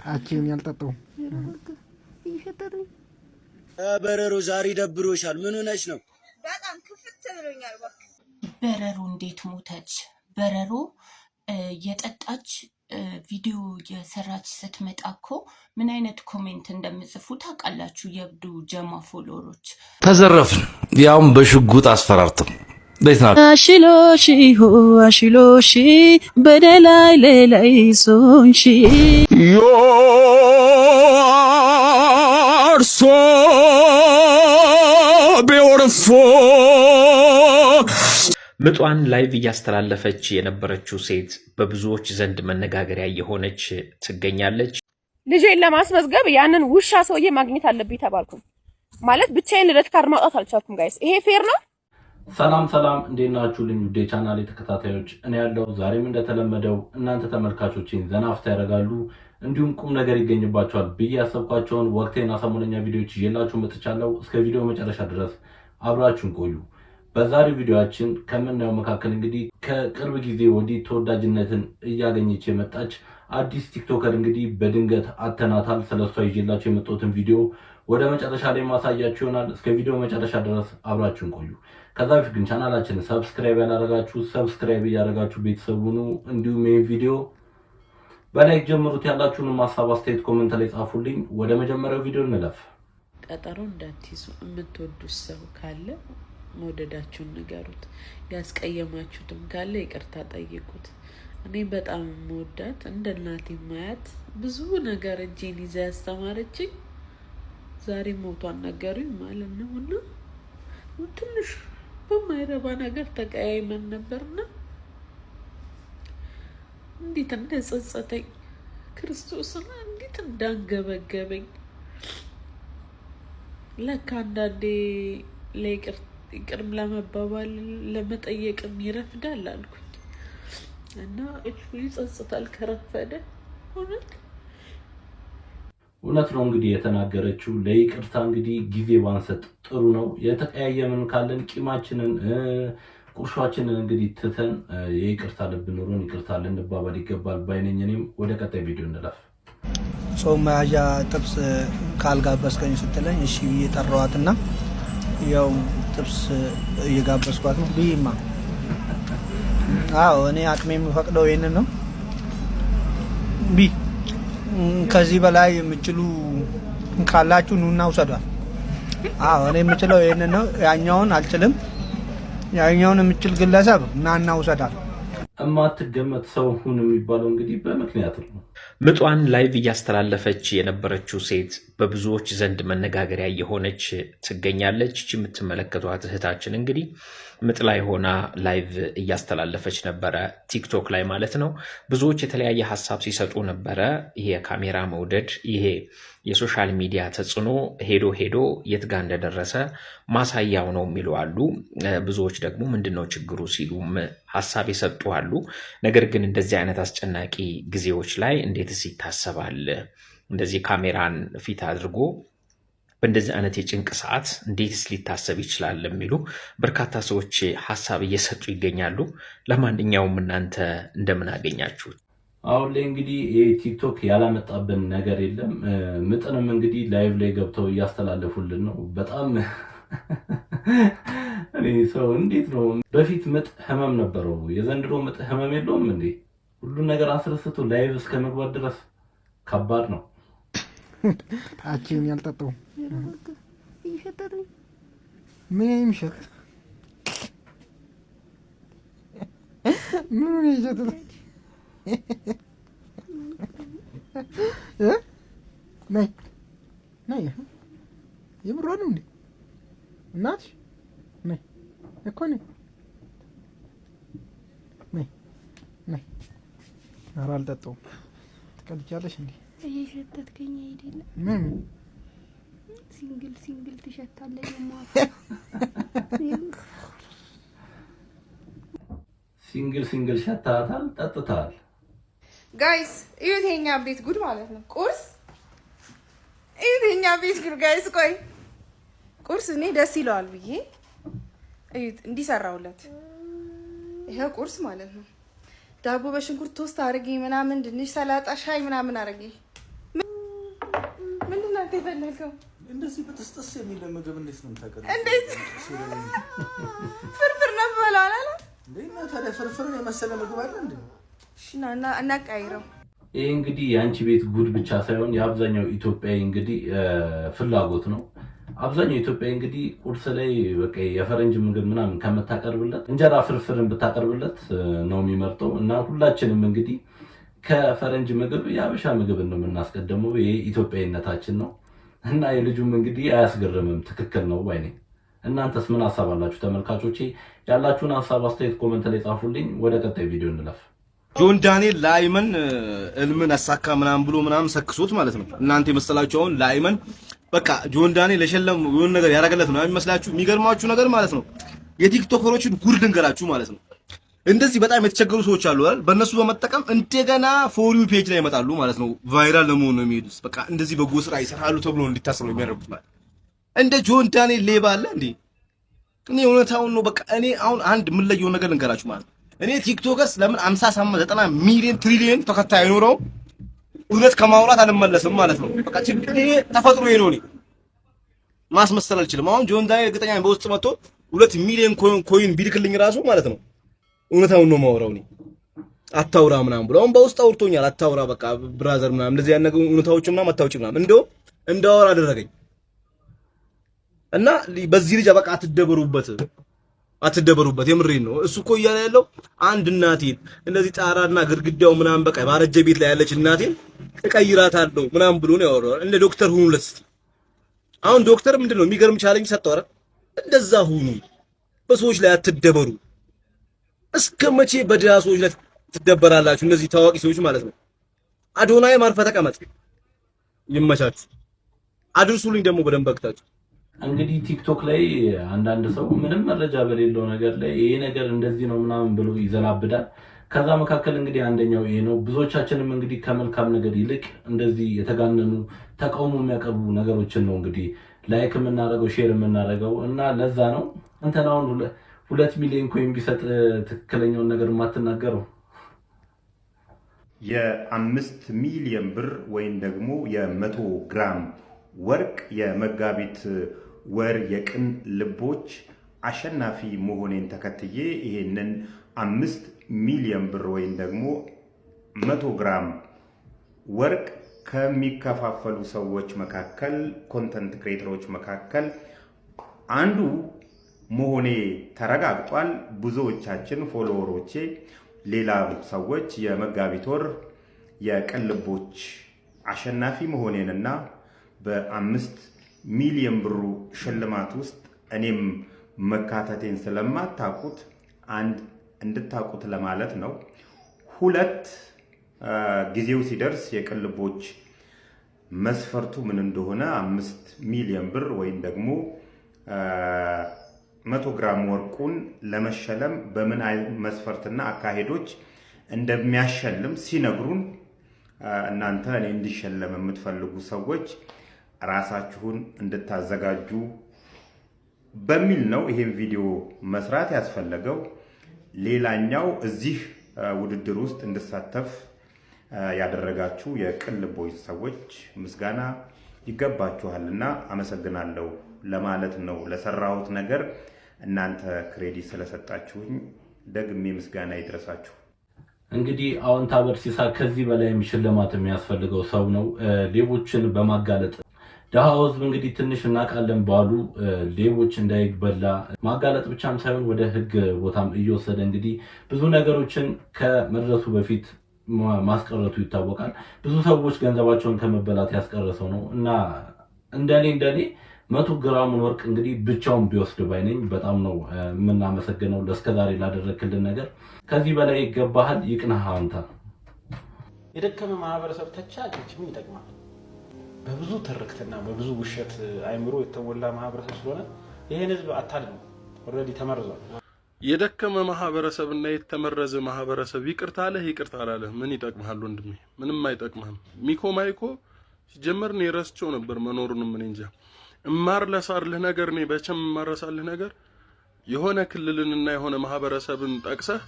ታችን ያልጠጣው በረሮ ዛሬ ደብሮሻል ምን ሆነሽ ነው በጣም ክፍት ብሎኛል እባክህ በረሮ እንዴት ሞተች በረሮ የጠጣች ቪዲዮ የሰራች ስትመጣ እኮ ምን አይነት ኮሜንት እንደምጽፉ ታውቃላችሁ የብዱ ጀማ ፎሎወሮች ተዘረፍን ያውም በሽጉጥ አስፈራርተው እንዴት ናት አሽሎሺ በደላይ ሌላይ ሶንሺ ዮርሶ ቢዩቲፉል ምጧን ላይቭ እያስተላለፈች የነበረችው ሴት በብዙዎች ዘንድ መነጋገሪያ የሆነች ትገኛለች። ልጄን ለማስመዝገብ ያንን ውሻ ሰውዬ ማግኘት አለብኝ ተባልኩ። ማለት ብቻዬን ልደት ካርድ ማውጣት አልቻልኩም። ጋይስ ይሄ ፌር ነው? ሰላም እንዴት ናችሁልኝ? ውዴ ቻናሌ ተከታታዮች እኔ ያለው ዛሬም እንደተለመደው እናንተ ተመልካቾችን ዘናፍታ ያደርጋሉ እንዲሁም ቁም ነገር ይገኝባቸዋል ብዬ ያሰብኳቸውን ወቅቴና ሰሞነኛ ቪዲዮዎች ይዤላችሁ መጥቻለሁ። እስከ ቪዲዮ መጨረሻ ድረስ አብራችሁን ቆዩ። በዛሬው ቪዲዮአችን ከምናየው መካከል እንግዲህ ከቅርብ ጊዜ ወዲህ ተወዳጅነትን እያገኘች የመጣች አዲስ ቲክቶከር እንግዲህ በድንገት አተናታል። ስለሷ ይዤላችሁ የመጣሁትን ቪዲዮ ወደ መጨረሻ ላይ ማሳያችሁ ይሆናል። እስከ ቪዲዮ መጨረሻ ድረስ አብራችሁን ቆዩ። ከዛ በፊት ግን ቻናላችንን ሰብስክራይብ ያላደረጋችሁ ሰብስክራይብ እያደረጋችሁ ቤተሰብ ሁኑ። እንዲሁም ይሄን ቪዲዮ በላይክ ጀምሩት። ያላችሁንም ሐሳብ አስተያየት ኮሜንት ላይ ጻፉልኝ። ወደ መጀመሪያው ቪዲዮ እንለፍ። ቀጠሮ እንዳትይዙ የምትወዱት ሰው ካለ መውደዳችሁን ንገሩት። ያስቀየማችሁትም ካለ ይቅርታ ጠይቁት። እኔ በጣም የምወዳት እንደ እናቴ ማያት ብዙ ነገር እጄን ይዛ ያስተማረችኝ ዛሬ ሞቷን ነገሩኝ ማለት ነው። እና ትንሽ በማይረባ ነገር ተቀያይመን ነበርና እንዴት እንደጸጸተኝ ክርስቶስና እንዴት እንዳንገበገበኝ ለካ አንዳንዴ ይቅርም ለመባባል ለመጠየቅም ይረፍዳል አልኩኝ እና ይጸጽታል ከረፈደ። እውነት ነው እንግዲህ የተናገረችው። ለይቅርታ እንግዲህ ጊዜ ባንሰጥ ጥሩ ነው። የተቀያየምን ካለን ቂማችንን ቁርሾአችንን እንግዲህ ትተን የይቅርታ ልብ ኖሮን ይቅርታ ልንባባል ይገባል ባይነኝ። እኔም ወደ ቀጣይ ቪዲዮ እንለፍ። ጾም መያዣ ጥብስ ካልጋበስከኝ ስትለኝ እሺ ብዬ ጠራዋትና ያው ጥብስ እየጋበስኳት ነው ቢማ። አዎ እኔ አቅሜ የሚፈቅደው ይሄንን ነው ቢ። ከዚህ በላይ የምችሉ ካላችሁ ኑና ውሰዷል። አዎ እኔ የምችለው ይሄንን ነው። ያኛውን አልችልም። ያኛውን የምችል ግለሰብ ናና ውሰዳል። እማትገመት ሰው ሁን የሚባለው እንግዲህ በምክንያት ነው። ምጧን ላይቭ እያስተላለፈች የነበረችው ሴት በብዙዎች ዘንድ መነጋገሪያ የሆነች ትገኛለች። እቺ የምትመለከቷት እህታችን እንግዲህ ምጥ ላይ ሆና ላይቭ እያስተላለፈች ነበረ፣ ቲክቶክ ላይ ማለት ነው። ብዙዎች የተለያየ ሀሳብ ሲሰጡ ነበረ። ይሄ የካሜራ መውደድ፣ ይሄ የሶሻል ሚዲያ ተጽዕኖ ሄዶ የት ጋር እንደደረሰ ማሳያው ነው የሚሉ አሉ። ብዙዎች ደግሞ ምንድነው ችግሩ ሲሉም ሀሳብ የሰጡ አሉ። ነገር ግን እንደዚህ አይነት አስጨናቂ ጊዜዎች ላይ እንዴትስ ይታሰባል? እንደዚህ ካሜራን ፊት አድርጎ በእንደዚህ አይነት የጭንቅ ሰዓት እንዴትስ ሊታሰብ ይችላል የሚሉ በርካታ ሰዎች ሀሳብ እየሰጡ ይገኛሉ። ለማንኛውም እናንተ እንደምን አገኛችሁት? አሁን ላይ እንግዲህ ቲክቶክ ያላመጣብን ነገር የለም። ምጥንም እንግዲህ ላይቭ ላይ ገብተው እያስተላለፉልን ነው። በጣም እኔ ሰው እንዴት ነው በፊት ምጥ ህመም ነበረው፣ የዘንድሮ ምጥ ህመም የለውም እንዴ? ሁሉን ነገር አስረስቶ ላይቭ እስከ መግባት ድረስ ከባድ ነው። ታችን ያልጠጣው ምን የሚሸጥ ምን ይሸጥ ነይ የምሯን እንዴ እናትሽ ነይ እኮ ነይ ኧረ አልጠጣውም። ትቀልጃለሽ እንዴ? እየሸተትከኝ አይደለም? ምን ሲንግል ትሸታለህ። ሲንግል ሸታታል፣ ጠጥታል። ጋይስ እዩት የኛ ቤት ጉድ ማለት ነው። ቁርስ እዩት የኛ ቤት ጉድ ጋይስ። ቆይ ቁርስ እኔ ደስ ይለዋል ብዬ እዩት እንዲሰራውለት። ይሄ ቁርስ ማለት ነው። ዳቦ በሽንኩርት ቶስት አድርጊ ምናምን ድንች ሰላጣ ሻይ ምናምን አድርጊ። ምንድን ነው የፈለገው? እንደዚህ በተስጠስ የሚል ምግብ እንዴት ነው የምታቀርበው? እንዴት ፍርፍር ነው በለው አላለ እንዴ? እና ታዲያ ፍርፍርን የመሰለ ምግብ አለ እንዴ? እሺ ና እናቀይረው። ይሄ እንግዲህ የአንቺ ቤት ጉድ ብቻ ሳይሆን የአብዛኛው ኢትዮጵያዊ እንግዲህ ፍላጎት ነው። አብዛኛው ኢትዮጵያዊ እንግዲህ ቁርስ ላይ በቃ የፈረንጅ ምግብ ምናምን ከመታቀርብለት እንጀራ ፍርፍርን ብታቀርብለት ነው የሚመርጠው። እና ሁላችንም እንግዲህ ከፈረንጅ ምግብ የአበሻ ምግብ ነው የምናስቀድመው። ይሄ ኢትዮጵያዊነታችን ነው። እና የልጁም እንግዲህ አያስገርምም፣ ትክክል ነው ባይ ነኝ። እናንተስ ምን ሐሳብ አላችሁ ተመልካቾቼ? ያላችሁን ሐሳብ አስተያየት ኮሜንት ላይ ጻፉልኝ። ወደ ቀጣይ ቪዲዮ እንለፍ። ጆን ዳንኤል ለአይመን እልምን አሳካ ምናምን ብሎ ምናምን ሰክሶት ማለት ነው። እናንተ የመሰላችሁ አሁን ለአይመን በቃ ጆን ዳንኤል ለሸለም የሆነ ነገር ያደረገለት ነው የሚመስላችሁ። የሚገርማችሁ ነገር ማለት ነው የቲክቶከሮችን ጉድ ልንገራችሁ ማለት ነው። እንደዚህ በጣም የተቸገሩ ሰዎች አሉ አይደል? በእነሱ በመጠቀም እንደገና ፎር ዩ ፔጅ ላይ ይመጣሉ ማለት ነው። ቫይራል ለመሆን ነው የሚሄዱት። በቃ እንደዚህ በጎ ስራ ይሰራሉ ተብሎ እንዲታሰሩ የሚያደርጉት ማለት እንደ ጆን ዳንኤል ሌባ አለ እንዴ? እኔ እውነታውን ነው። በቃ እኔ አሁን አንድ ምን ለየው ነገር ልንገራችሁ ማለት ነው። እኔ ቲክቶከርስ ለምን 50 90 ሚሊዮን ትሪሊዮን ተከታይ አይኖረው እውነት ከማውራት አልመለስም ማለት ነው። በቃ ችግር ይሄ ተፈጥሮ ነው። እኔ ማስመሰል አልችልም። አሁን ጆን ዳንኤል እርግጠኛ በውስጥ መጥቶ 2 ሚሊዮን ኮይን ቢልክልኝ ራሱ ማለት ነው እውነታውን ነው ማውራው። እኔ አታውራ ምናምን ብሎ አሁን በውስጥ አውርቶኛል። አታውራ በቃ ብራዘር ምናምን እንደዚህ ያነገው እውነታዎች ምናምን አታውጪ ምናምን እንዳወራ አደረገኝ። እና በዚህ ልጅ በቃ አትደበሩበት የምሬን ነው። እሱ እኮ እያለ ያለው አንድ እናቴን እንደዚህ ጣራና ግድግዳው ምናምን በቃ ባረጀ ቤት ላይ ያለች እናቴን እቀይራታለሁ ምናምን ብሎ ነው ያወራው። እንደ ዶክተር ሁኑለት እስቲ። አሁን ዶክተር ምንድነው የሚገርም ቻሌንጅ ሰጠው አይደል? እንደዛ ሁኑ፣ በሰዎች ላይ አትደበሩ። እስከ መቼ በድሃ ሰዎች ላይ ትደበራላችሁ? እነዚህ ታዋቂ ሰዎች ማለት ነው። አዶናይ ማርፈ ተቀመጥ። ይመቻችሁ። አድርሱልኝ ደግሞ በደንብ አክታችሁ። እንግዲህ ቲክቶክ ላይ አንዳንድ ሰው ምንም መረጃ በሌለው ነገር ላይ ይሄ ነገር እንደዚህ ነው ምናምን ብሎ ይዘላብዳል። ከዛ መካከል እንግዲህ አንደኛው ይሄ ነው። ብዙዎቻችንም እንግዲህ ከመልካም ነገር ይልቅ እንደዚህ የተጋነኑ ተቃውሞ የሚያቀርቡ ነገሮችን ነው እንግዲህ ላይክ የምናደርገው ሼር የምናደርገው። እና ለዛ ነው እንትን አሁን 2 ሚሊዮን ኮይን ቢሰጥ ትክክለኛውን ነገር የማትናገረው። የ5 ሚሊዮን ብር ወይም ደግሞ የ100 ግራም ወርቅ የመጋቢት ወር የቅን ልቦች አሸናፊ መሆኔን ተከትዬ ይሄንን 5 ሚሊዮን ብር ወይም ደግሞ 100 ግራም ወርቅ ከሚከፋፈሉ ሰዎች መካከል ኮንተንት ክሬተሮች መካከል አንዱ መሆኔ ተረጋግጧል። ብዙዎቻችን ፎሎወሮቼ ሌላ ሰዎች የመጋቢት ወር የቅን ልቦች አሸናፊ መሆኔንና በ5 ሚሊዮን ብሩ ሽልማት ውስጥ እኔም መካተቴን ስለማታውቁት አንድ እንድታውቁት ለማለት ነው። 2 ጊዜው ሲደርስ የቅን ልቦች መስፈርቱ ምን እንደሆነ 5 ሚሊዮን ብር ወይም ደግሞ 100 ግራም ወርቁን ለመሸለም በምን አይነት መስፈርትና አካሄዶች እንደሚያሸልም ሲነግሩን እናንተ እኔ እንዲሸለም የምትፈልጉ ሰዎች ራሳችሁን እንድታዘጋጁ በሚል ነው ይሄን ቪዲዮ መስራት ያስፈለገው። ሌላኛው እዚህ ውድድር ውስጥ እንድሳተፍ ያደረጋችሁ የቅን ልቦች ሰዎች ምስጋና ይገባችኋልና አመሰግናለሁ ለማለት ነው። ለሰራሁት ነገር እናንተ ክሬዲት ስለሰጣችሁኝ ደግሜ ምስጋና ይድረሳችሁ። እንግዲህ አዎንታ በርሲሳ ከዚህ በላይ ሽልማት የሚያስፈልገው ሰው ነው። ሌቦችን በማጋለጥ ደሃው ህዝብ እንግዲህ ትንሽ እናቃለን ባሉ ሌቦች እንዳይበላ ማጋለጥ ብቻም ሳይሆን ወደ ህግ ቦታም እየወሰደ እንግዲህ ብዙ ነገሮችን ከመድረሱ በፊት ማስቀረቱ ይታወቃል። ብዙ ሰዎች ገንዘባቸውን ከመበላት ያስቀረሰው ነው እና እንደኔ 100 ግራሙን ወርቅ እንግዲህ ብቻውን ቢወስድ ባይነኝ በጣም ነው የምናመሰግነው ለስከዛሬ ላደረክልን ነገር። ከዚህ በላይ ይገባሃል። ይቅናህ። አንተ የደከመ ማህበረሰብ ተቻለች ምን ይጠቅማል? በብዙ ትርክትና በብዙ ውሸት አይምሮ የተሞላ ማህበረሰብ ስለሆነ ይሄን ህዝብ አታድነው። ኦሬዲ ተመርዟል። የደከመ ማህበረሰብና የተመረዘ ማህበረሰብ ይቅርታ አላለህ ምን ይጠቅምሃል ወንድሜ? ምንም አይጠቅምህም። ሚኮ ማይኮ ሲጀመር ነው ረስቸው ነበር መኖሩንም ምን እንጃ። እማር ለሳርልህ ነገር ነው በቸም ማረሳልህ ነገር የሆነ ክልልንና የሆነ ማህበረሰብን ጠቅሰህ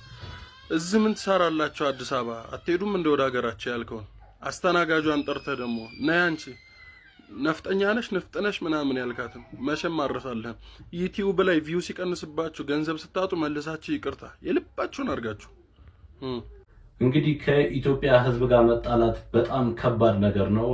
እዚህ ምን ትሰራላችሁ? አዲስ አበባ አትሄዱም እንደ ወደ ሀገራችሁ ያልከውን አስተናጋጇን ጠርተህ ደግሞ ነይ አንቺ ነፍጠኛ ነሽ ነፍጠነሽ ምናምን ያልካትም መቼም አረሳለህም። ዩቲዩብ ላይ ቪው ሲቀንስባችሁ ገንዘብ ስታጡ መልሳችሁ ይቅርታ የልባችሁን አድርጋችሁ። እንግዲህ ከኢትዮጵያ ሕዝብ ጋር መጣላት በጣም ከባድ ነገር ነው።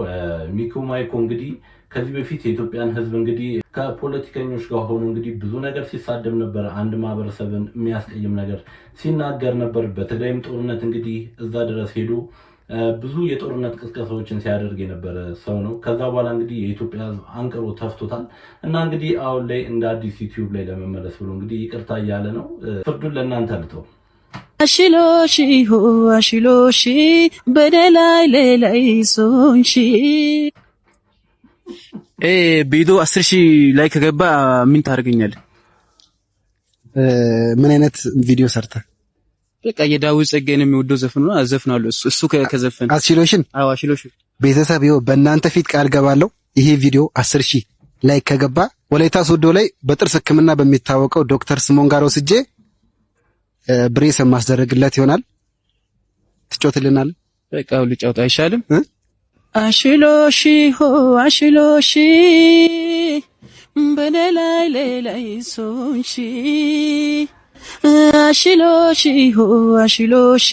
ሚኪ ማይኮ እንግዲህ ከዚህ በፊት የኢትዮጵያን ሕዝብ እንግዲህ ከፖለቲከኞች ጋር ሆኖ እንግዲህ ብዙ ነገር ሲሳደብ ነበር። አንድ ማህበረሰብን የሚያስቀይም ነገር ሲናገር ነበር። በትግራይም ጦርነት እንግዲህ እዛ ድረስ ሄዶ ብዙ የጦርነት ቅስቀሳዎችን ሲያደርግ የነበረ ሰው ነው። ከዛ በኋላ እንግዲህ የኢትዮጵያ ሕዝብ አንቅሮ ተፍቶታል እና እንግዲህ አሁን ላይ እንደ አዲስ ዩቲዩብ ላይ ለመመለስ ብሎ እንግዲህ ይቅርታ እያለ ነው። ፍርዱን ለእናንተ ልተው። አሽሎሺ ሆ አሽሎሺ በደላይ ሌላይ ሶንሺ ቪዲዮ 10000 ላይክ ከገባ ምን ታደርገኛለህ? ምን አይነት ቪዲዮ ሰርተ? በቃ የዳዊት ጸጋዬን የሚወደው ዘፈን ነው አዘፍናለሁ። እሱ ከዘፈን አሽሎሽን አዎ አሽሎሽ ቤተሰብ ይኸው በእናንተ ፊት ቃል ገባለሁ። ይሄ ቪዲዮ 10000 ላይክ ከገባ ወላይታ ሶዶ ላይ በጥርስ ሕክምና በሚታወቀው ዶክተር ስሞን ጋር ወስጄ ብሬስ ማስደረግለት ይሆናል። ትጮትልናል? በቃ ሁሉ ጫውታ አይሻልም? አሽሎሺ ሆ አሽሎሺ በደላይ ሌላይ ሶንሺ አሽሎሺ ሆ አሽሎሺ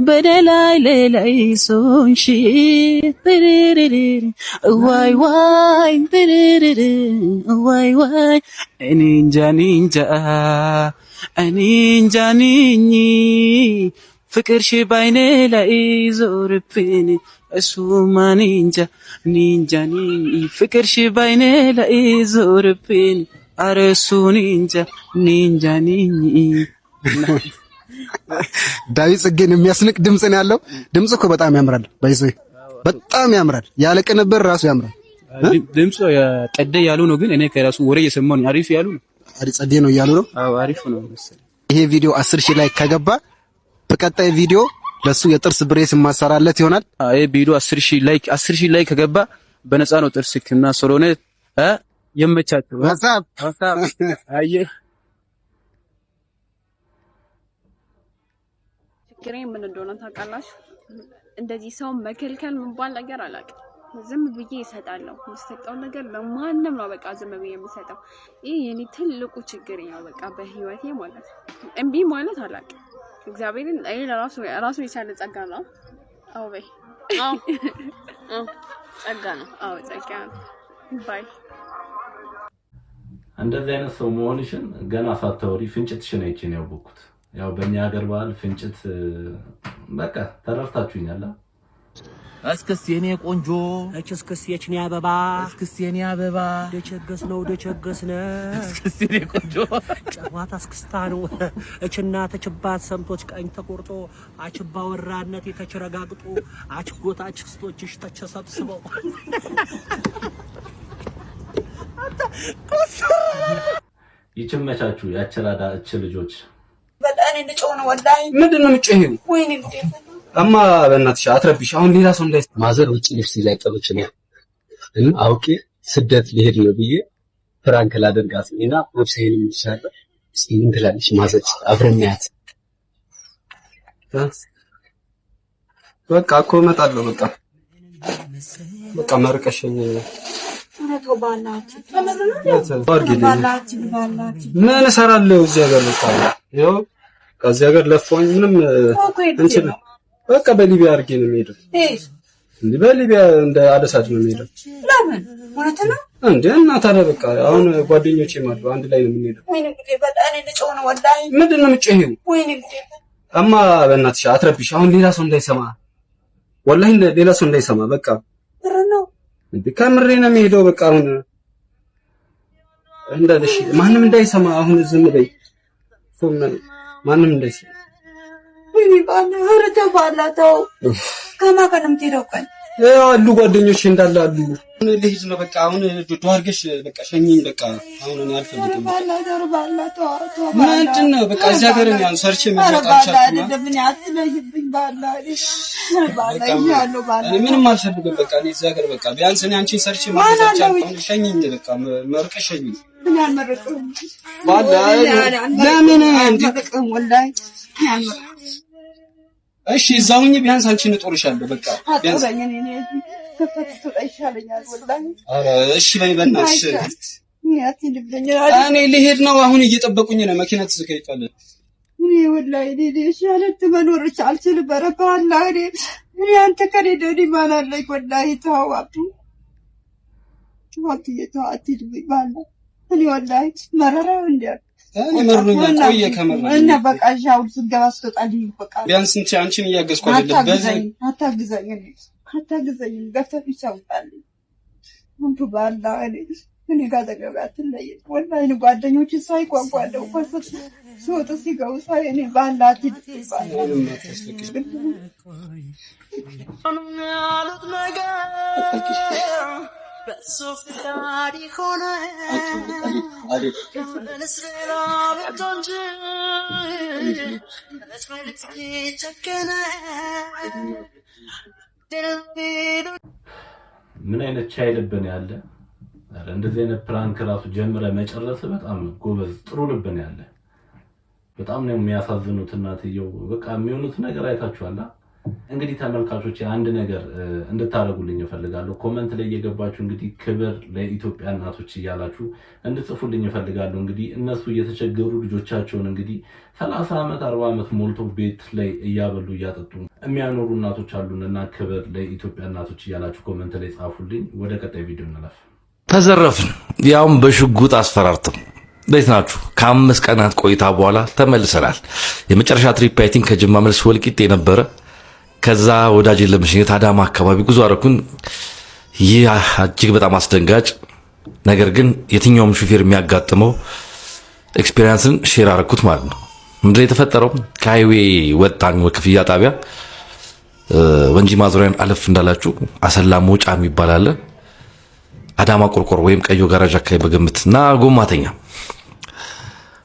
በደላይ ሌላይ ሶንሺ ትሪሪሪ ዋይ ዋይ ትሪሪሪ ዋይ ዋይ እንጃ ኒኝ ፍቅርሽ ባይኔ ላይ ዞርብኝ እሱማ ኒንጃ ፍቅርሽ ባይኔ ላይ ዞርብኝ አረ እሱ ኒንጃ ዳዊት ጽጌን የሚያስንቅ ድምጽ ነው ያለው። ድምጽ እኮ በጣም ያምራል። ባይዘ በጣም ያምራል። ያለ ቅንብር ራሱ ያምራል። ድምጽ ጠደ ያሉ ነው፣ ግን እኔ ከራሱ ወሬ የሰማው አሪፍ ያሉ ነው። አሪ ጸዴ ነው እያሉ ነው። አዎ አሪፍ ነው መሰለኝ። ይሄ ቪዲዮ 10000 ላይ ከገባ በቀጣይ ቪዲዮ ለሱ የጥርስ ብሬስ ማሰራለት ይሆናል። ይሄ ቪዲዮ 10000 ላይ ከገባ በነፃ ነው ጥርስ ሕክምና ስለሆነ የመቻቸው ሐሳብ አየ ችግሬ ምን እንደሆነ ታውቃላችሁ? እንደዚህ ሰው መከልከል ምንባል ነገር አላውቅም። ዝም ብዬ እሰጣለሁ። የምሰጠው ነገር ለማንም ነው በቃ ዝም ብዬ የምሰጠው። ይሄ የኔ ትልቁ ችግር ነው በቃ በህይወቴ ማለት ነው። እምቢ ማለት አላውቅም። እግዚአብሔርን ይሄ ለራሱ የቻለ ጸጋ ነው። አዎ በይ አዎ ጸጋ ነው። አዎ ጸጋ ነው። ባይ እንደዚህ አይነት ሰው መሆንሽን ገና ሳታወሪ ፍንጭትሽን አይቼ ነው ያወቅኩት። ያው በእኛ ሀገር ባህል ፍንጭት በቃ ተረድታችሁኛል። እስክስ የኔ ቆንጆ እስክስ የኔ አበባ እስክስ የኔ አበባ ደቸገስነ እስክስ የኔ ቆንጆ ጨዋታ እስክስታ ነው። እችና ተችባት ሰምቶች ቀኝ ተቆርጦ አችባ ወራነት የተቸረጋግጡ አችጎታ አችስቶችሽ ተቸሰብስበው ይችመቻችሁ ያቸራዳ እች ልጆች በጣም እንደጮህ ነው ወላሂ። ምንድነው የምትጮሂው? ወይኔ ጉዴ እማ በእናትሽ አትረብሽ። አሁን ሌላ ሰው እንዳይ ማዘር ውጪ ልብስ ይላጠበች ነው እና አውቄ ስደት ሊሄድ ነው ብዬ ፍራንክ ላደርጋት እና ወብሳይን ይሻላል ሲምን ትላለች ማዘር አብረን ያት በቃ እኮ እመጣለሁ። በቃ መርቀሽኝ ምን እሰራለሁ እዚህ ሀገር ነው ይኸው ከዚህ ሀገር ለፎኝ ምንም እንትን በቃ በሊቢያ አድርጌ ነው የምሄደው። እንዴ በሊቢያ እንደ አደሳት ነው የምሄደው። ለምን እውነት ነው እንዴ? እና ታዲያ በቃ አሁን ጓደኞቼም አሉ አንድ ላይ ነው የምንሄደው። ወይኔ ጉዴ በጣም እንደጮህ ነው ወላሂ። ምንድነው የምትጮሂው? ወይኔ ጉዴ እማ በእናትሽ አትረብሽ። አሁን ሌላ ሰው እንዳይሰማ ወላሂ ሌላ ሰው እንዳይሰማ በቃ ነው እንዴ ከምሬ ነው የምሄደው። በቃ አሁን እንደዚህ ማንም እንዳይሰማ አሁን ዝም በይ። ማንም እንዳይሰማ ወይኔ ባላ ኧረ ተው ከማን ጋር ነው የምትሄደው? ቆይ አሉ ጓደኞቼ እንዳለ አሉ። ልሂድ ነው በቃ አሁን ዶርገሽ በቃ ሸኝኝ በቃ አሁን እኔ አልፈልግም። ምንድን ነው በቃ እዚህ ሀገር ነው ሰርቼ መጣቻለሁ። ምንም አልፈልግም በቃ እኔ እዚህ ሀገር በቃ ቢያንስ እኔ አንቺን ሰርቼ ማጣቻለሁ። ሸኝኝ በቃ መርቀሽ ሸኝኝ። ምን ያልመረቀው ባላ ለምን እንዴ ወላሂ እሺ እዛውኝ ቢያንስ አንቺን እጦርሻለሁ። በቃ ቢያንስ እሺ በይ በእናትሽ። እኔ ልሄድ ነው አሁን እየጠበቁኝ ነው። መኪና ተዘጋጅቷል። እኔ ወላሂ ሻለት መኖር አልችልም። በረካላ እኔ አንተ ከኔ ማን አለኝ? ወላሂ ተው አብዱ ቹዋት እየተዋት ይባል እኔ ወላሂ መረራው እንዴ እኔ መርኖኛ ቆየ ከመረራ እና በቃ ሻው ዝገባ አስወጣልኝ። በቃ ቢያንስ እንቺ አንቺን እያገዝኩ አይደለም። በዚህ አታግዘኝ ገፈት ይቻውጣልኝ አንቱ ባላ እኔ ጋር ተገባት ላይ ወላሂ ጓደኞች ሳይቋቋለው ፈሰት ሶት ሲገው ሳይ እኔ ባላት ይባል ምን አይነት ቻይ ልብ ነው ያለ? እንደዚህ አይነት ፕራንክ ራሱ ጀምረ መጨረስ በጣም ጎበዝ ጥሩ ልብ ነው ያለ። በጣም ነው የሚያሳዝኑት እናትየው። በቃ የሚሆኑት ነገር አይታችኋል። እንግዲህ ተመልካቾች አንድ ነገር እንድታረጉልኝ እፈልጋለሁ። ኮሜንት ላይ እየገባችሁ እንግዲህ ክብር ለኢትዮጵያ እናቶች እያላችሁ እንድጽፉልኝ እፈልጋለሁ። እንግዲህ እነሱ እየተቸገሩ ልጆቻቸውን እንግዲህ 30 ዓመት 40 ዓመት ሞልቶ ቤት ላይ እያበሉ እያጠጡ የሚያኖሩ እናቶች አሉንና ክብር ለኢትዮጵያ እናቶች እያላችሁ ኮሜንት ላይ ጻፉልኝ። ወደ ቀጣይ ቪዲዮ እንለፍ። ተዘረፍን፣ ያውም በሽጉጥ አስፈራርተው። እንዴት ናችሁ? ከ5 ቀናት ቆይታ በኋላ ተመልሰናል። የመጨረሻ ትሪፕ አይ ቲንክ ከጅማ መልስ ወልቂጤ ነበረ። ከዛ ወዳጅን ለመሸኘት አዳማ አካባቢ ጉዞ አደረኩኝ። ይህ እጅግ በጣም አስደንጋጭ ነገር ግን የትኛውም ሹፌር የሚያጋጥመው ኤክስፒሪየንስን ሼር አደረኩት ማለት ነው። ምንድነው የተፈጠረው? ከሃይዌ ወጣን ወክፍያ ጣቢያ ወንጂ ማዞሪያን አለፍ እንዳላችሁ አሰላ መውጫ የሚባል አለ። አዳማ ቆርቆሮ ወይም ቀዮ ጋራጅ አካባቢ በግምትና ጎማተኛ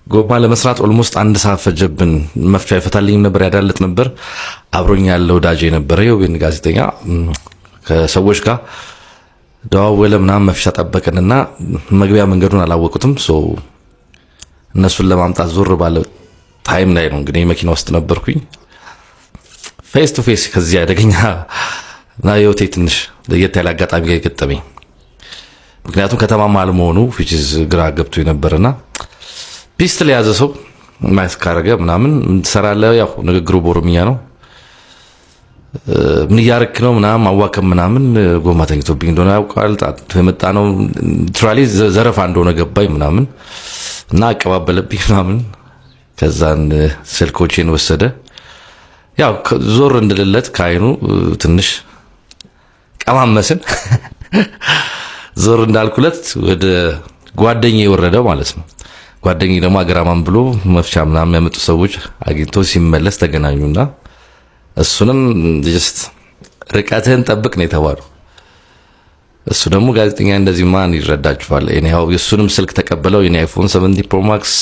ጎማ ለመስራት ኦልሞስት 1 ሰዓት ፈጀብን። መፍቻ ይፈታልኝ ነበር ያዳለጥ ነበር። አብሮኝ ያለው ዳጄ ነበር የወይን ጋዜጠኛ ከሰዎች ጋር ደዋወለ ምናምን መፍቻ ጠበቀንና መግቢያ መንገዱን አላወቁትም። ሶ እነሱን ለማምጣት ዞር ባለ ታይም ላይ ነው እንግዲህ መኪና ውስጥ ነበርኩኝ። ፌስ ቱ ፌስ ከዚህ አደገኛ እና የውቴ ትንሽ ለየት ያለ አጋጣሚ ጋር ገጠመኝ። ምክንያቱም ከተማ ማል መሆኑ which is ግራ ገብቶ የነበረና ፒስትል የያዘ ሰው ማስክ ካረገ ምናምን ትሰራለህ። ያው ንግግሩ በኦሮምኛ ነው። ምን እያረክ ነው ምናምን ማዋከም ምናምን ጎማ ተኝቶብኝ እንደሆነ ያውቃል። የመጣ ነው ትራሊ ዘረፋ እንደሆነ ገባኝ ምናምን እና አቀባበለብኝ ምናምን። ከዛን ስልኮቼን ወሰደ። ያው ዞር እንድልለት ካይኑ ትንሽ ቀማመስን። ዞር እንዳልኩለት ወደ ጓደኛዬ ወረደው ማለት ነው። ጓደኛዬ ደግሞ አገራማን ብሎ መፍቻ ምናምን ያመጡ ሰዎች አግኝቶ ሲመለስ ተገናኙና እሱንም ጀስት ርቀትህን ጠብቅ ነው የተባለው። እሱ ደግሞ ጋዜጠኛ እንደዚህ ማን ይረዳችኋል? እኔው የሱንም ስልክ ተቀበለው የኔ አይፎን 17 ፕሮ ማክስ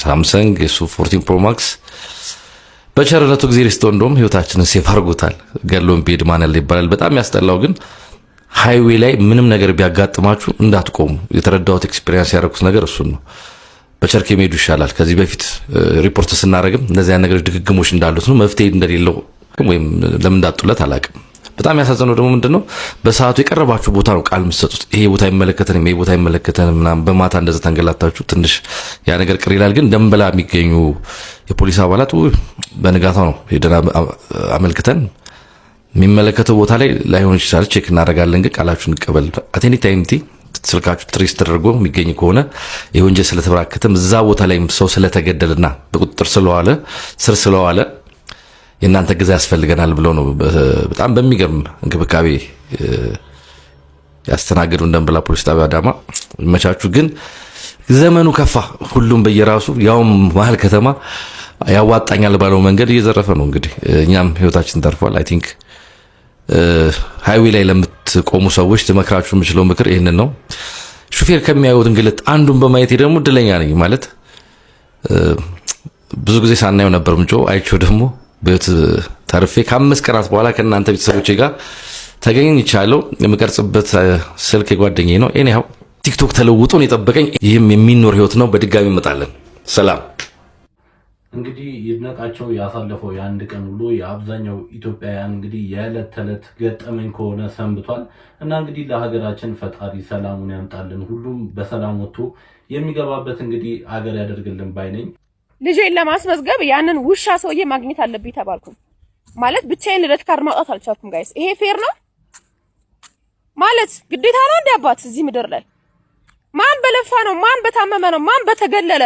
ሳምሰንግ የሱ 14 ፕሮ ማክስ በቸርነቱ ጊዜ ሪስቶ እንደውም ህይወታችንን ሴፍ አድርጎታል። ገሎን ቢሄድ ማን ያለ ይባላል። በጣም ያስጠላው ግን ሃይዌይ ላይ ምንም ነገር ቢያጋጥማችሁ እንዳትቆሙ። የተረዳሁት ኤክስፒሪየንስ ያደረኩት ነገር እሱን ነው። በቸርኬ መሄዱ ይሻላል። ከዚህ በፊት ሪፖርት ስናደርግም እንደዚህ አይነት ነገሮች ድግግሞች እንዳሉት ነው። መፍትሄ እንደሌለው ወይም ለምን እንዳጡለት አላውቅም። በጣም ያሳዘነው ደግሞ ምንድነው በሰዓቱ የቀረባችሁ ቦታ ነው ቃል የምትሰጡት። ይሄ ቦታ ይመለከተንም ይሄ ቦታ ይመለከተንም ምናምን በማታ እንደዛ ተንገላታችሁ ትንሽ ያ ነገር ቅር ይላል። ግን ደንበላ የሚገኙ የፖሊስ አባላት በንጋታው ነው ሄደን አመልክተን የሚመለከተው ቦታ ላይ ላይሆን ይችላል ቼክ እናደርጋለን፣ ግን ቃላችሁን እንቀበል። አቴኒ ታይምቲ ስልካችሁ ትሬስ ተደርጎ የሚገኝ ከሆነ የወንጀል ስለተበራከተም እዛ ቦታ ላይ ሰው ስለተገደለና በቁጥጥር ስለዋለ የእናንተ ግዛ ያስፈልገናል ብለው ነው በጣም በሚገርም እንክብካቤ ያስተናገዱን ደንበላ ፖሊስ ጣቢያ አዳማ። ይመቻችሁ። ግን ዘመኑ ከፋ። ሁሉም በየራሱ ያውም መሀል ከተማ ያዋጣኛል ባለው መንገድ እየዘረፈ ነው። እንግዲህ እኛም ህይወታችን ተርፏል። አይ ቲንክ ሃይዌይ ላይ ለምትቆሙ ሰዎች ትመክራችሁ የምችለው ምክር ይሄንን ነው። ሹፌር ከሚያዩት እንግልት አንዱን በማየት ደግሞ እድለኛ ነኝ ማለት ብዙ ጊዜ ሳናየው ነበር ምንጮ አይቼው ደግሞ በህይወት ተርፌ ከ5 ቀናት በኋላ ከእናንተ ቤተሰቦቼ ጋር ተገኝቻለሁ። የምቀርጽበት ስልክ የጓደኛዬ ነው። ኤኒሃው ቲክቶክ ተለውጦ ነው የጠበቀኝ። ይህም የሚኖር ህይወት ነው። በድጋሚ እንመጣለን። ሰላም። እንግዲህ ይድነቃቸው ያሳለፈው የአንድ ቀን ውሎ የአብዛኛው ኢትዮጵያውያን እንግዲህ የዕለት ተዕለት ገጠመኝ ከሆነ ሰንብቷል እና እንግዲህ ለሀገራችን ፈጣሪ ሰላሙን ያምጣልን። ሁሉም በሰላም ወጥቶ የሚገባበት እንግዲህ ሀገር ያደርግልን ባይነኝ። ልጄን ለማስመዝገብ ያንን ውሻ ሰውዬ ማግኘት አለብኝ ተባልኩኝ። ማለት ብቻዬን ልደት ካርድ ማውጣት አልቻልኩም። ጋይስ ይሄ ፌር ነው ማለት ግዴታ ነው እንደ አባት እዚህ ምድር ላይ ማን በለፋ ነው ማን በታመመ ነው ማን በተገለለ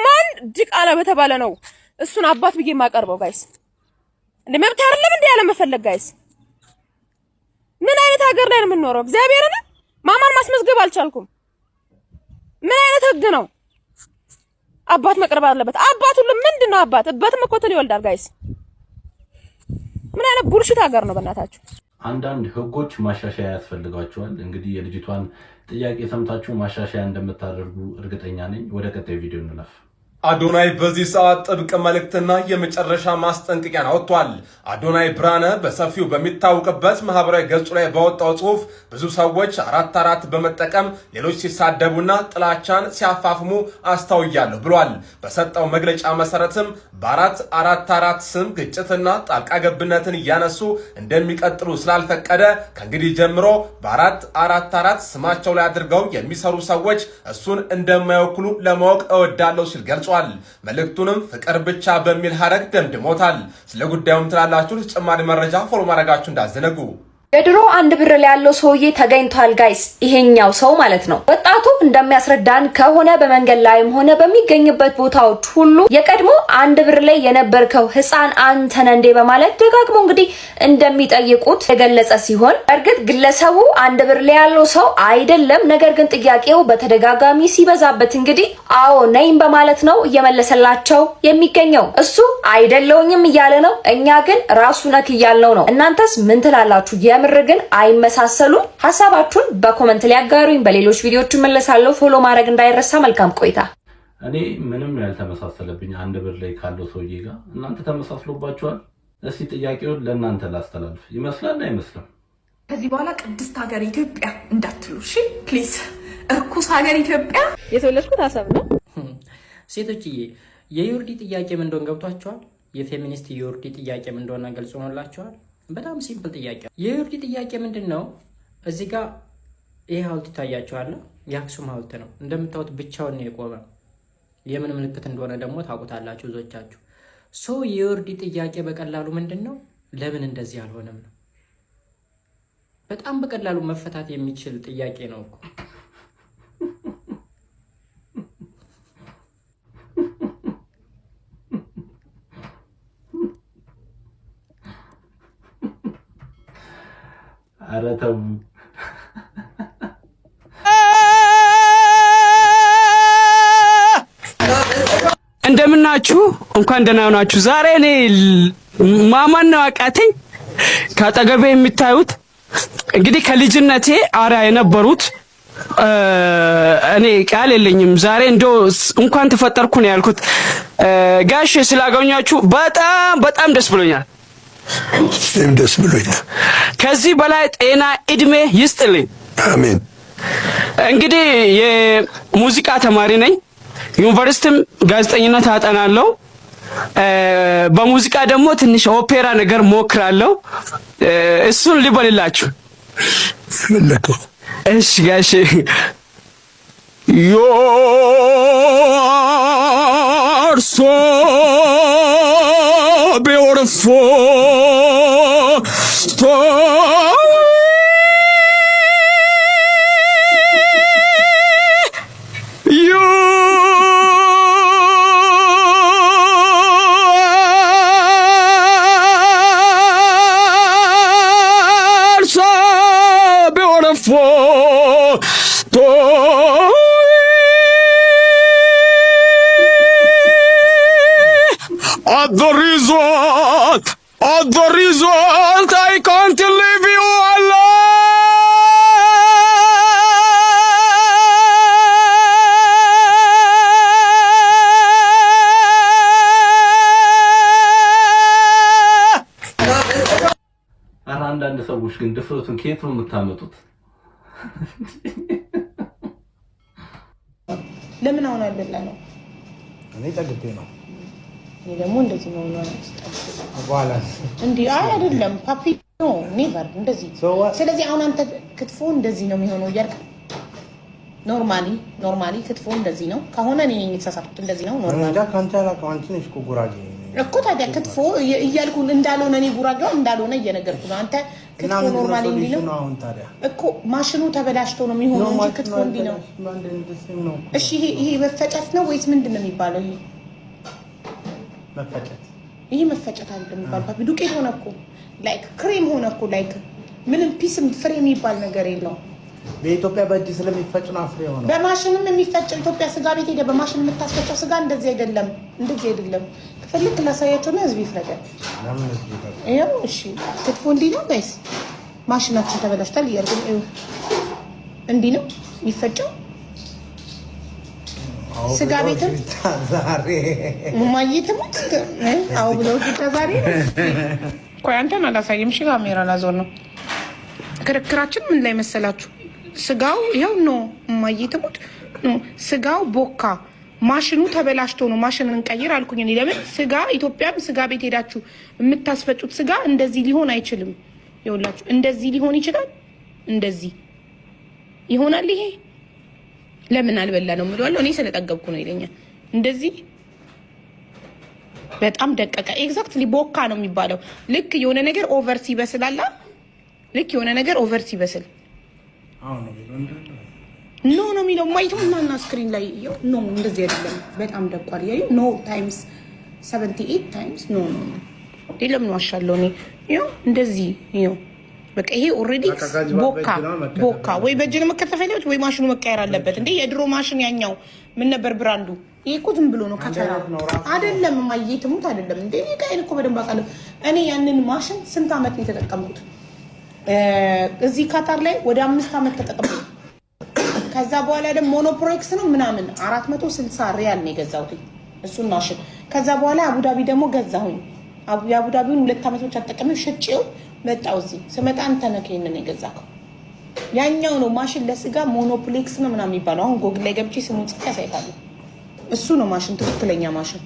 ማን ድቃላ በተባለ ነው እሱን አባት ብዬ ማቀርበው? ጋይስ እንደ መብት አይደለም እንደ ያለ መፈለግ ጋይስ ምን አይነት ሀገር ላይ ነው የምንኖረው? እግዚአብሔርን ማማን ማስመዝገብ አልቻልኩም። ምን አይነት ህግ ነው? አባት መቅረብ አለበት። አባት ሁሉ ምንድነው አባት? እበትም እኮ ተል ይወልዳል ጋይስ። ምን አይነት ቡልሽት ሀገር ነው በእናታችሁ? አንዳንድ ህጎች ማሻሻያ ያስፈልጋቸዋል። እንግዲህ የልጅቷን ጥያቄ ሰምታችሁ ማሻሻያ እንደምታደርጉ እርግጠኛ ነኝ። ወደ ቀጣዩ ቪዲዮ እንለፍ። አዶናይ በዚህ ሰዓት ጥብቅ መልእክትና የመጨረሻ ማስጠንቀቂያን አወጥቷል። አዶናይ ብርሃነ በሰፊው በሚታወቅበት ማህበራዊ ገጹ ላይ ባወጣው ጽሁፍ ብዙ ሰዎች 44 በመጠቀም ሌሎች ሲሳደቡና ጥላቻን ሲያፋፍሙ አስተውያለሁ ብሏል። በሰጠው መግለጫ መሰረትም በ444 ስም ግጭትና ጣልቃ ገብነትን እያነሱ እንደሚቀጥሉ ስላልፈቀደ ከእንግዲህ ጀምሮ በ444 ስማቸው ላይ አድርገው የሚሰሩ ሰዎች እሱን እንደማይወክሉ ለማወቅ እወዳለሁ ሲል ገልጿል። መልእክቱንም ፍቅር ብቻ በሚል ሐረግ ደምድሞታል። ስለ ጉዳዩም ትላላችሁ ተጨማሪ መረጃ ፎሎ ማድረጋችሁ እንዳዘነጉ። የድሮ 1 ብር ላይ ያለው ሰውዬ ተገኝቷል ጋይስ። ይሄኛው ሰው ማለት ነው። ወጣቱ እንደሚያስረዳን ከሆነ በመንገድ ላይም ሆነ በሚገኝበት ቦታዎች ሁሉ የቀድሞ 1 ብር ላይ የነበርከው ህፃን አንተ ነህ እንዴ በማለት ደጋግሞ እንግዲህ እንደሚጠይቁት የገለጸ ሲሆን እርግጥ ግለሰቡ 1 ብር ላይ ያለው ሰው አይደለም። ነገር ግን ጥያቄው በተደጋጋሚ ሲበዛበት እንግዲህ አዎ ነኝ በማለት ነው እየመለሰላቸው የሚገኘው። እሱ አይደለውኝም እያለ ነው፣ እኛ ግን ራሱ ነክ እያልነው ነው። እናንተስ ምን ትላላችሁ? የምር ግን አይመሳሰሉም? ሐሳባችሁን በኮሜንት ላይ አጋሩኝ። በሌሎች ቪዲዮዎች መለሳለሁ። ፎሎ ማድረግ እንዳይረሳ። መልካም ቆይታ። እኔ ምንም ያልተመሳሰለብኝ 1 ብር ላይ ካለው ሰውዬ ጋር እናንተ ተመሳስሎባችኋል? እስቲ ጥያቄውን ለእናንተ ላስተላልፍ። ይመስላል አይመስልም? ከዚህ በኋላ ቅድስት ሀገር ኢትዮጵያ እንዳትሉ እሺ ፕሊዝ። እርኩስ ሀገር ኢትዮጵያ። የተወለድኩት አሰብ ነው። ሴቶችዬ የዮርዲ ጥያቄ ምን እንደሆነ ገብቷቸዋል? የፌሚኒስት የዮርዲ ጥያቄ ምን እንደሆነ ገልጾ ሆነላቸዋል? በጣም ሲምፕል ጥያቄ። የዮርዲ ጥያቄ ምንድነው? እዚህ ጋር ይሄ ሐውልት ይታያችኋል። የአክሱም ሐውልት ነው እንደምታዩት፣ ብቻውን ነው የቆመ። የምን ምልክት እንደሆነ ደግሞ ታውቁታላችሁ ብዙዎቻችሁ። ሶ የዮርዲ ጥያቄ በቀላሉ ምንድነው? ለምን እንደዚህ አልሆነም ነው። በጣም በቀላሉ መፈታት የሚችል ጥያቄ ነው እኮ። ኧረ ተው። እንደምናችሁ፣ እንኳን ደህና ናችሁ። ዛሬ እኔ ማማን ነው አቃተኝ። ካጠገቤ የሚታዩት እንግዲህ ከልጅነቴ አሪያ የነበሩት እኔ ቃል የለኝም። ዛሬ እንደው እንኳን ተፈጠርኩ ነው ያልኩት። ጋሽ ስላገኛችሁ በጣም ደስ ብሎኛል። ደስ ብሎኛል። ከዚህ በላይ ጤና እድሜ ይስጥልኝ። አሜን። እንግዲህ የሙዚቃ ተማሪ ነኝ። ዩኒቨርሲቲም ጋዜጠኝነት አጠናለሁ። በሙዚቃ ደግሞ ትንሽ ኦፔራ ነገር ሞክራለሁ። እሱን ልበልላችሁ። እሺ ጋሼ You're so beautiful, so you are so beautiful, so At the result, I can't leave you alone. ኧረ አንዳንድ ሰዎች ግን ድፍረቱን ከየት ነው የምታመጡት? ለምን አሁን አልበላ ነው? እኔ ጠግቤ ነው። እኔ ደግሞ እንደዚህ ነው ነው በኋላ እንዴ አይደለም ፓፒ ነው ኔቨር እንደዚህ ስለዚህ አሁን አንተ ክትፎ እንደዚህ ነው የሚሆነው እያልክ ኖርማሊ ክትፎ እንደዚህ ነው ከሆነ እኔ የተሳሳትኩት እንደዚህ ነው ኖርማሊ እንጃ ካንተ አንቺ ነሽ እኮ ጉራጌ እኮ ታዲያ ክትፎ እያልኩ እንዳልሆነ እኔ ጉራጌው እንዳልሆነ እየነገርኩ ነው አንተ ክትፎ ኖርማሊ እንዴ ነው አሁን ታዲያ እኮ ማሽኑ ተበላሽቶ ነው የሚሆነው እንጂ ክትፎ እንዴ ነው እሺ ይሄ መፈጨት ነው ወይስ ምንድነው የሚባለው ይሄ መፈጨት ይሄ መፈጨት አይደለም የሚባል ፓፒ ዱቄት ሆነ እኮ ላይክ ክሬም ሆነ እኮ ላይክ ምንም ፒስም ፍሬ የሚባል ነገር የለው በኢትዮጵያ በእጅ ስለሚፈጭ ነው አፍሬ ሆነ በማሽንም የሚፈጭ ኢትዮጵያ ስጋ ቤት ሄደ በማሽን የምታስፈጨው ስጋ እንደዚህ አይደለም ከፈልክ ላሳያቸው ነው ህዝብ ይፍረዳል ይሄው እሺ ክትፎ እንዲህ ነው ጋይስ ማሽናችን ተበላሽቷል እያልኩ እንዲህ ነው የሚፈጨው ስጋ ቤትም ዛሬ ማየትም አው ብለው ዛሬ ቆይ አንተን አላሳየም እሺ ካሜራ ላዞር ነው ክርክራችን ምን ላይ መሰላችሁ ስጋው ይሄው ነው ማየትሙት ነው ስጋው ቦካ ማሽኑ ተበላሽቶ ነው ማሽንን እንቀይር አልኩኝ እኔ ለምን ስጋ ኢትዮጵያም ስጋ ቤት ሄዳችሁ የምታስፈጩት ስጋ እንደዚህ ሊሆን አይችልም ይኸውላችሁ እንደዚህ ሊሆን ይችላል እንደዚህ ይሆናል ይሄ ለምን አልበላ ነው ምለዋለሁ እኔ ስለጠገብኩ ነው ይለኛል እንደዚህ በጣም ደቀቀ ኤግዛክትሊ ቦካ ነው የሚባለው ልክ የሆነ ነገር ኦቨር ሲበስል አላ ልክ የሆነ ነገር ኦቨር ሲበስል አሁን ነው ነው የሚለው ማይቱም እና ስክሪን ላይ ኖ እንደዚህ አይደለም በጣም ደቋል ያዩ ኖ ታይምስ 78 ታይምስ ኖ ለምን ዋሻለሁ እኔ ይኸው እንደዚህ ይኸው በቃ ይሄ ኦሬዲ ቦካ ወይ በእጅ ነው መከተፍ ያለበት ወይ ማሽኑ መቀየር አለበት እንዴ የድሮ ማሽን ያኛው ምን ነበር ብራንዱ ይሄ እኮ ዝም ብሎ ነው ከተራ አይደለም ማየትሙት አይደለም እንዴ እኔ ጋር እኮ በደንብ አውቃለሁ እኔ ያንን ማሽን ስንት አመት ነው የተጠቀምኩት እዚህ ካታር ላይ ወደ 5 አመት ተጠቀምኩት ከዛ በኋላ ደግሞ ሞኖፕሮክስ ነው ምናምን 460 ሪያል ነው የገዛሁት እሱን ማሽን ከዛ በኋላ አቡዳቢ ደግሞ ገዛሁኝ የአቡዳቢውን 2 አመት ብቻ ተጠቀመው ሸጬው መጣው እዚህ ስመጣ አንተ ነህ ከእነነ የገዛከው ያኛው ነው ማሽን ለስጋ ሞኖፕሌክስ ነው ምናምን የሚባለው አሁን ጎግል ላይ ገብቼ ስሙን ጽፌ ያሳይታለሁ እሱ ነው ማሽን ትክክለኛ ማሽን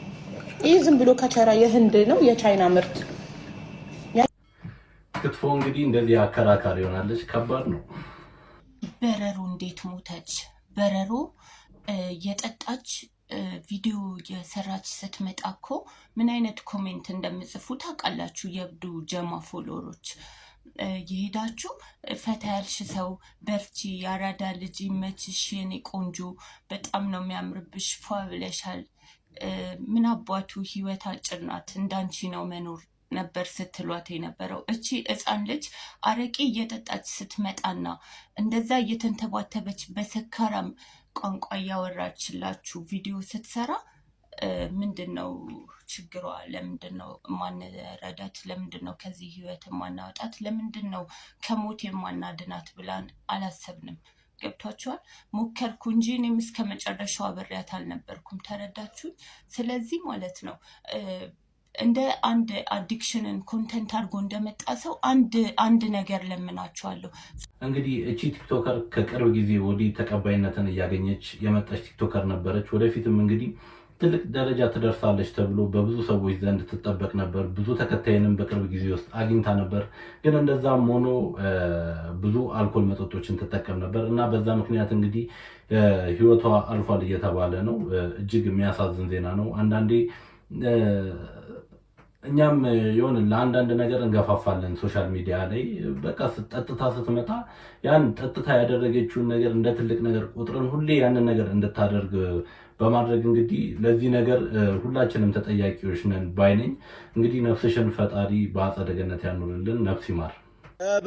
ይሄ ዝም ብሎ ከቸራ የህንድ ነው የቻይና ምርት ክትፎ እንግዲህ እንደዚህ አከራካሪ ይሆናለች ከባድ ነው በረሮ እንዴት ሞተች በረሮ የጠጣች ቪዲዮ የሰራች ስትመጣ እኮ ምን አይነት ኮሜንት እንደምጽፉ ታውቃላችሁ የብዱ ጀማ ፎሎወሮች የሄዳችሁ ፈታ ያልሽ ሰው በርቺ ያራዳ ልጅ ይመችሽ የኔ ቆንጆ በጣም ነው የሚያምርብሽ ፏ ብለሻል ምን አባቱ ህይወት አጭር ናት እንዳንቺ ነው መኖር ነበር ስትሏት የነበረው እቺ ህፃን ልጅ አረቄ እየጠጣች ስትመጣና እንደዛ እየተንተባተበች በሰካራም ቋንቋ ያወራችላችሁ ቪዲዮ ስትሰራ ምንድነው ችግሯ ለምንድነው ማንረዳት ለምንድነው ከዚህ ህይወት ማናወጣት ለምንድነው ከሞት የማናድናት ብላን አላሰብንም ገብቷችኋል ሞከርኩ እንጂ እኔም እስከ መጨረሻው አብሬያት አልነበርኩም ተረዳችሁ ስለዚህ ማለት ነው እንደ አንድ አዲክሽንን ኮንተንት አድርጎ እንደመጣ ሰው አንድ ነገር ለምናችኋለሁ እንግዲህ እቺ ቲክቶከር ከቅርብ ጊዜ ወዲህ ተቀባይነትን እያገኘች የመጣች ቲክቶከር ነበረች ወደፊትም እንግዲህ ትልቅ ደረጃ ትደርሳለች ተብሎ በብዙ ሰዎች ዘንድ ትጠበቅ ነበር ብዙ ተከታይንም በቅርብ ጊዜ ውስጥ አግኝታ ነበር ግን እንደዛም ሆኖ ብዙ አልኮል መጠጦችን ትጠቀም ነበር እና በዛ ምክንያት እንግዲህ ህይወቷ አልፏል እየተባለ ነው እጅግ የሚያሳዝን ዜና ነው አንዳንዴ እኛም የሆነ ለአንዳንድ ነገር እንገፋፋለን ሶሻል ሚዲያ ላይ በቃ ጠጥታ ስትመጣ ያን ጠጥታ ያደረገችውን ነገር እንደ ትልቅ ነገር ቁጥርን ሁሌ ያንን ነገር እንድታደርግ በማድረግ እንግዲህ ለዚህ ነገር ሁላችንም ተጠያቂዎች ነን ባይነኝ እንግዲህ ነፍስሽን ፈጣሪ በአጸደ ገነት ያኑርልን ነፍስ ይማር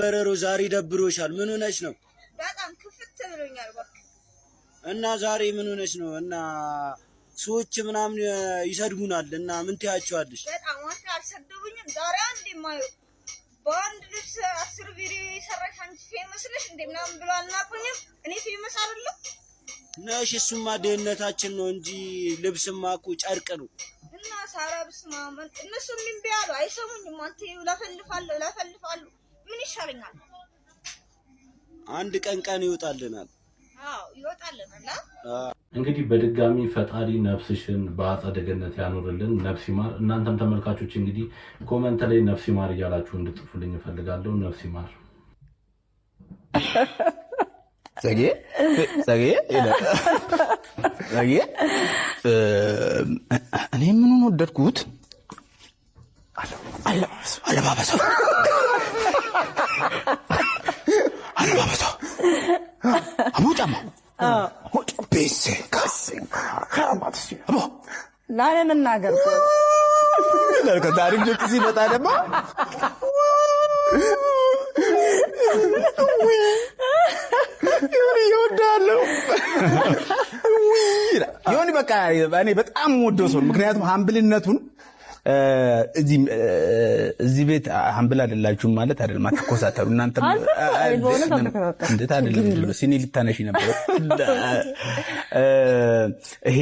በረሮ ዛሬ ደብሮሻል ምን ሆነሽ ነው በጣም ክፍት ብሎኛል እባክህ እና ዛሬ ምን ሆነሽ ነው እና ሰዎች ምናምን ይሰድቡናል እና ምን ትያቸዋለሽ በጣም ወጣ አልሰደቡኝም ዛሬ አንዴ ማዩ በአንድ ልብስ 10 ቪዲዮ የሰራሽ አንቺ ፌመስ ነሽ እንዴ ምናምን ብሎ አልናቁኝም እኔ ፌመስ አይደለም ነሽ እሱማ ደህንነታችን ነው እንጂ ልብስማ እኮ ጨርቅ ነው እና ሳራብስ ማመን እነሱ ምን ቢያሉ አይሰሙኝም አንተ ለፈልፋለሁ ምን ይሻለኛል አንድ ቀን ይወጣልናል አዎ ይወጣልናል። እንግዲህ በድጋሚ ፈጣሪ ነፍስሽን በአጸደ ገነት ያኖርልን፣ ነፍስ ይማር። እናንተም ተመልካቾች እንግዲህ ኮሜንት ላይ ነፍስ ይማር እያላችሁ እንድትጽፉልኝ እፈልጋለሁ። ነፍስ ይማር። ዘጌ እኔ ምኑን ወደድኩት? አለባበሱ አቡ ጫማ ቤሴ ላለ መናገር ታሪክ ልክ ሲመጣ ደግሞ ይወዳለው ይሁን በቃ እኔ በጣም ወደው ሰው ምክንያቱም ሃምብልነቱን እዚህ ቤት ሃምብል አይደላችሁም ማለት አይደለም። አትኮሳተሩ እናንተ እንዴት አይደለም ሲኒ ልታነሺ ነበር። ይሄ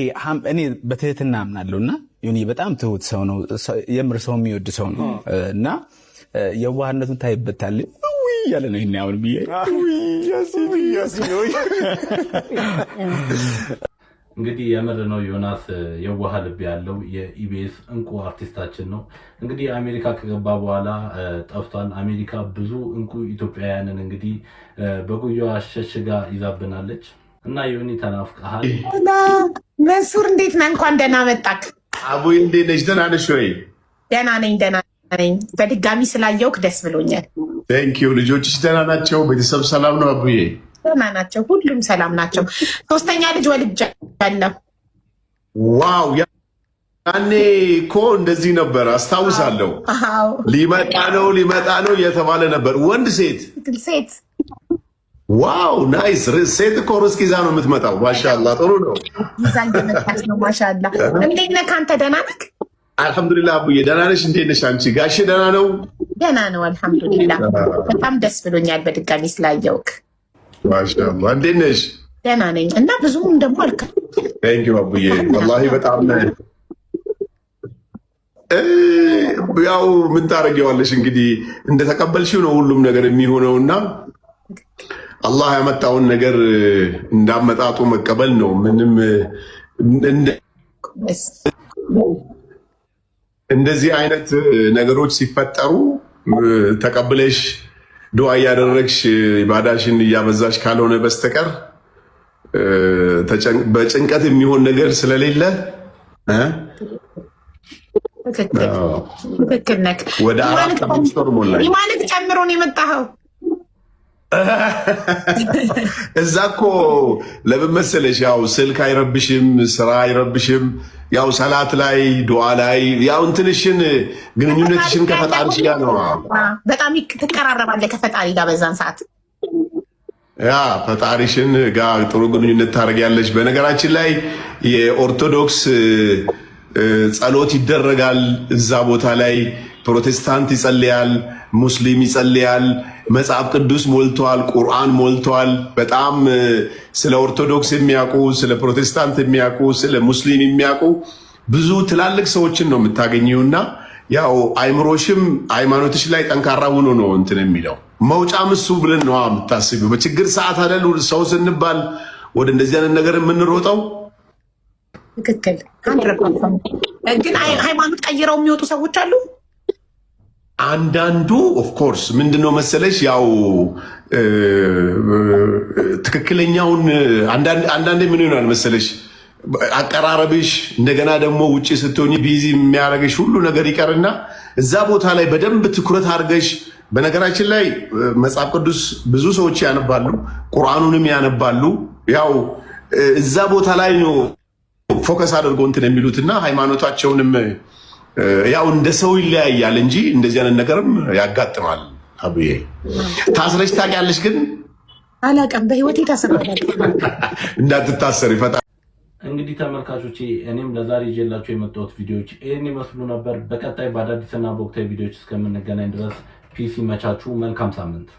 እኔ በትህትና አምናለሁና ይሁን በጣም ትሁት ሰው ነው። የምር ሰው የሚወድ ሰው ነው እና የዋህነቱን ታይበታል። ያለ ነው ይሄን ያውን ቢዬ እንግዲህ የምር ነው ዮናስ የዋህ ልብ ያለው የኢቢኤስ እንቁ አርቲስታችን ነው። እንግዲህ አሜሪካ ከገባ በኋላ ጠፍቷል። አሜሪካ ብዙ እንቁ ኢትዮጵያውያንን እንግዲህ በጉያዋ ሸሽጋ ይዛብናለች እና ዮኒ ተናፍቀሃል። መንሱር እንዴት ነህ? እንኳን ደህና መጣክ። አቡይ እንዴት ነሽ? ደህና ነሽ ወይ? ደህና ነኝ። በድጋሚ ስላየውክ ደስ ብሎኛል። ቴንኪው። ልጆችሽ ደህና ናቸው? ቤተሰብ ሰላም ነው? አቡዬ ደህና ናቸው። ሁሉም ሰላም ናቸው። 3ኛ ልጅ ወልጃለሁ። ዋው! ያኔ እኮ እንደዚህ ነበር አስታውሳለሁ። ሊመጣ ነው እየተባለ ነበር። ወንድ ሴት? ሴት። ዋው ናይስ። ሴት እኮ ርስክ ይዛ ነው የምትመጣው። ማሻአላ ጥሩ ነው። ይዛ እየመጣች ነው። ማሻአላ። እንዴት ነህ አንተ? ደህና ነህ? አልሐምዱሊላህ አቡዬ። ደህና ነሽ? እንዴት ነሽ አንቺ? ጋሼ ደህና ነው? ደህና ነው አልሐምዱሊላህ። በጣም ደስ ብሎኛል በድጋሚ ስላየውክ። ማሻአላ። እንዴት ነሽ? ደህና ነኝ እና ብዙም ደግሞ አልከ ቴንኪው አቡዬ። ወላሂ በጣም ያው ምን ታረጊዋለሽ እንግዲህ እንደተቀበልሽው ነው ሁሉም ነገር የሚሆነውና አላህ ያመጣውን ነገር እንዳመጣጡ መቀበል ነው። ምንም እንደዚህ አይነት ነገሮች ሲፈጠሩ ተቀብለሽ ዱዓ እያደረግሽ ኢባዳሽን እያበዛሽ ካልሆነ በስተቀር በጭንቀት የሚሆን ነገር ስለሌለ ትክክል ነህ። ወደ 4 ወር ሞላኝ ማለት ጨምሮ ነው የመጣኸው። እዛ እኮ ለምን መሰለሽ ያው ስልክ አይረብሽም፣ ስራ አይረብሽም። ያው ሰላት ላይ ዱዓ ላይ ያው እንትንሽን ግንኙነትሽን ከፈጣሪሽ ጋር ነው። በጣም ትቀራረባለህ ከፈጣሪ ጋር በዛን ሰዓት። ያ ፈጣሪሽን ጋር ጥሩ ግንኙነት ታደርጊያለሽ። በነገራችን ላይ የኦርቶዶክስ ጸሎት ይደረጋል እዛ ቦታ ላይ። ፕሮቴስታንት ይጸልያል፣ ሙስሊም ይጸልያል። መጽሐፍ ቅዱስ ሞልቷል፣ ቁርአን ሞልቷል። በጣም ስለ ኦርቶዶክስ የሚያውቁ፣ ስለ ፕሮቴስታንት የሚያውቁ፣ ስለ ሙስሊም የሚያውቁ ብዙ ትላልቅ ሰዎችን ነው የምታገኘውና ያው አይምሮሽም ሃይማኖትሽ ላይ ጠንካራ ሆኖ ነው እንትን የሚለው መውጫም እሱ ብለን ነው የምታስቢው። በችግር ሰዓት አይደል ሰው ስንባል ወደ እንደዚህ አይነት ነገር የምንሮጠው። ትክክል። ግን ሃይማኖት ቀይረው የሚወጡ ሰዎች አሉ። አንዳንዱ ኦፍኮርስ ምንድነው መሰለሽ ያው ትክክለኛውን አንዳንዴ ምን ይሆናል መሰለሽ አቀራረብሽ እንደገና ደግሞ ውጪ ስትሆኚ ቢዚ የሚያደርግሽ ሁሉ ነገር ይቀርና እዛ ቦታ ላይ በደንብ ትኩረት አድርገሽ። በነገራችን ላይ መጽሐፍ ቅዱስ ብዙ ሰዎች ያነባሉ፣ ቁርአኑንም ያነባሉ። ያው እዛ ቦታ ላይ ነው ፎከስ አድርጎ እንትን የሚሉትና ሃይማኖታቸውንም ያው እንደ ሰው ይለያያል እንጂ እንደዚህ አይነት ነገርም ያጋጥማል። አብዬ ታስረሽ ታውቂያለሽ? ግን አላውቅም። በህይወቴ ታስረሻል። እንዳትታሰሪ ፈጣሪ። እንግዲህ ተመልካቾቼ እኔም ለዛሬ ይዤላችሁ የመጣሁት ቪዲዮዎች ይህን ይመስሉ ነበር። በቀጣይ በአዳዲስና በወቅታዊ ቪዲዮዎች እስከምንገናኝ ድረስ ፒስ ይመቻችሁ። መልካም ሳምንት።